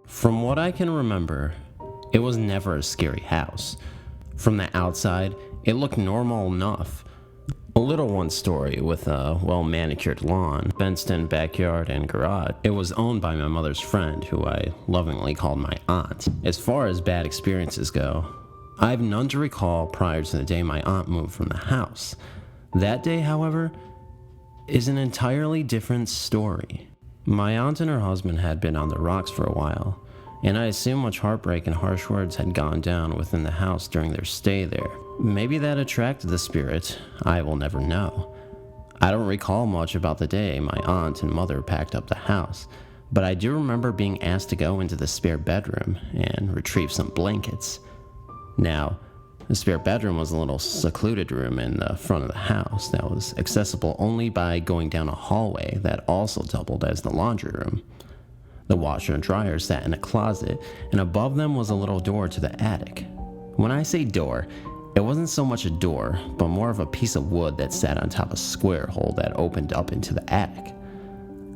From what I can remember, it was never a scary house. From the outside, it looked normal enough. A little one-story with a well-manicured lawn, fenced-in backyard and garage. It was owned by my mother's friend, who I lovingly called my aunt. As far as bad experiences go, I have none to recall prior to the day my aunt moved from the house. That day, however, is an entirely different story. My aunt and her husband had been on the rocks for a while, and I assume much heartbreak and harsh words had gone down within the house during their stay there. Maybe that attracted the spirit, I will never know. I don't recall much about the day my aunt and mother packed up the house, but I do remember being asked to go into the spare bedroom and retrieve some blankets. Now, the spare bedroom was a little secluded room in the front of the house that was accessible only by going down a hallway that also doubled as the laundry room. The washer and dryer sat in a closet, and above them was a little door to the attic. When I say door, it wasn't so much a door, but more of a piece of wood that sat on top of a square hole that opened up into the attic.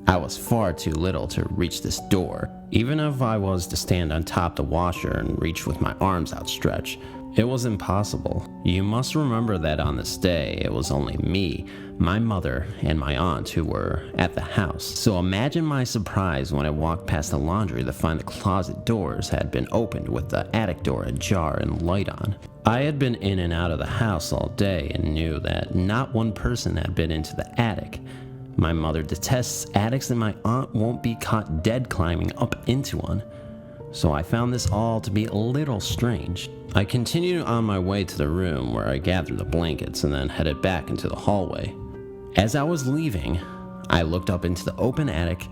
I was far too little to reach this door. Even if I was to stand on top the washer and reach with my arms outstretched, it was impossible. You must remember that on this day, it was only me, my mother, and my aunt who were at the house. So imagine my surprise when I walked past the laundry to find the closet doors had been opened with the attic door ajar and light on. I had been in and out of the house all day and knew that not one person had been into the attic. My mother detests attics and my aunt won't be caught dead climbing up into one. So I found this all to be a little strange. I continued on my way to the room where I gathered the blankets and then headed back into the hallway. As I was leaving, I looked up into the open attic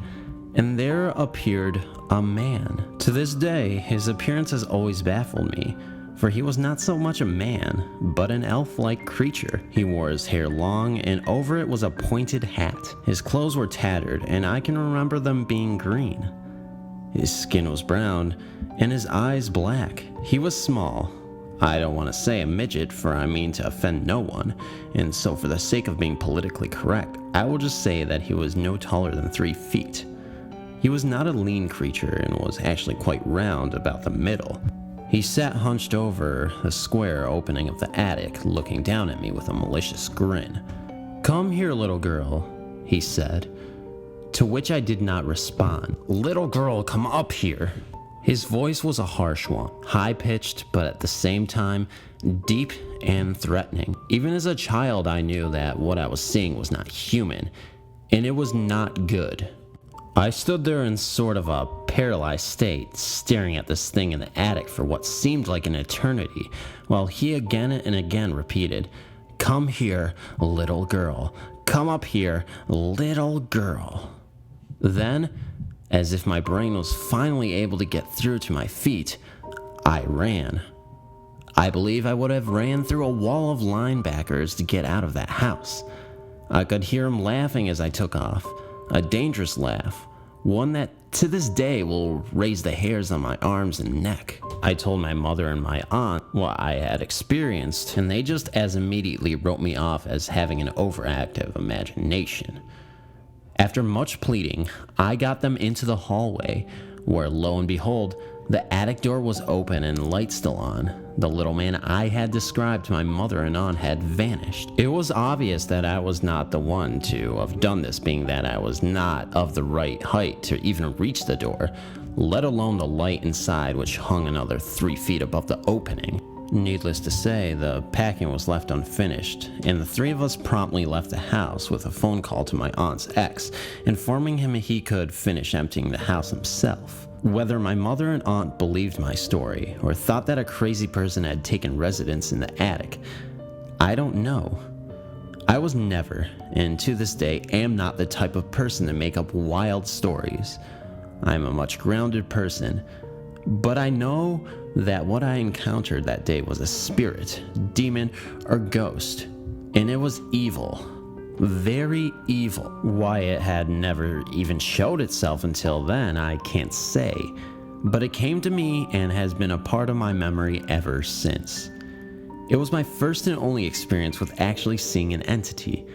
and there appeared a man. To this day, his appearance has always baffled me, for he was not so much a man, but an elf-like creature. He wore his hair long, and over it was a pointed hat. His clothes were tattered, and I can remember them being green. His skin was brown, and his eyes black. He was small. I don't want to say a midget, for I mean to offend no one, and so for the sake of being politically correct, I will just say that he was no taller than 3 feet. He was not a lean creature and was actually quite round about the middle. He sat hunched over the square opening of the attic, looking down at me with a malicious grin. "Come here, little girl," he said, to which I did not respond. "Little girl, come up here." His voice was a harsh one, high-pitched, but at the same time, deep and threatening. Even as a child, I knew that what I was seeing was not human, and it was not good. I stood there in sort of a paralyzed state, staring at this thing in the attic for what seemed like an eternity, while he again and again repeated, "Come here, little girl. Come up here, little girl." Then, as if my brain was finally able to get through to my feet, I ran. I believe I would have ran through a wall of linebackers to get out of that house. I could hear him laughing as I took off, a dangerous laugh, one that to this day will raise the hairs on my arms and neck. I told my mother and my aunt what I had experienced, and they just as immediately wrote me off as having an overactive imagination. After much pleading, I got them into the hallway, where lo and behold, the attic door was open and light still on. The little man I had described to my mother and aunt had vanished. It was obvious that I was not the one to have done this, being that I was not of the right height to even reach the door, let alone the light inside, which hung another 3 feet above the opening. Needless to say, the packing was left unfinished, and the 3 of us promptly left the house with a phone call to my aunt's ex, informing him he could finish emptying the house himself. Whether my mother and aunt believed my story, or thought that a crazy person had taken residence in the attic, I don't know. I was never, and to this day am not the type of person to make up wild stories. I am a much grounded person, but I know that what I encountered that day was a spirit, demon, or ghost, and it was evil. Very evil. Why it had never even showed itself until then, I can't say, but it came to me and has been a part of my memory ever since. It was my first and only experience with actually seeing an entity.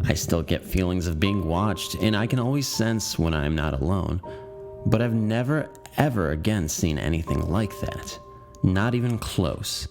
I still get feelings of being watched, and I can always sense when I am not alone. but I've never ever again seen anything like that. Not even close.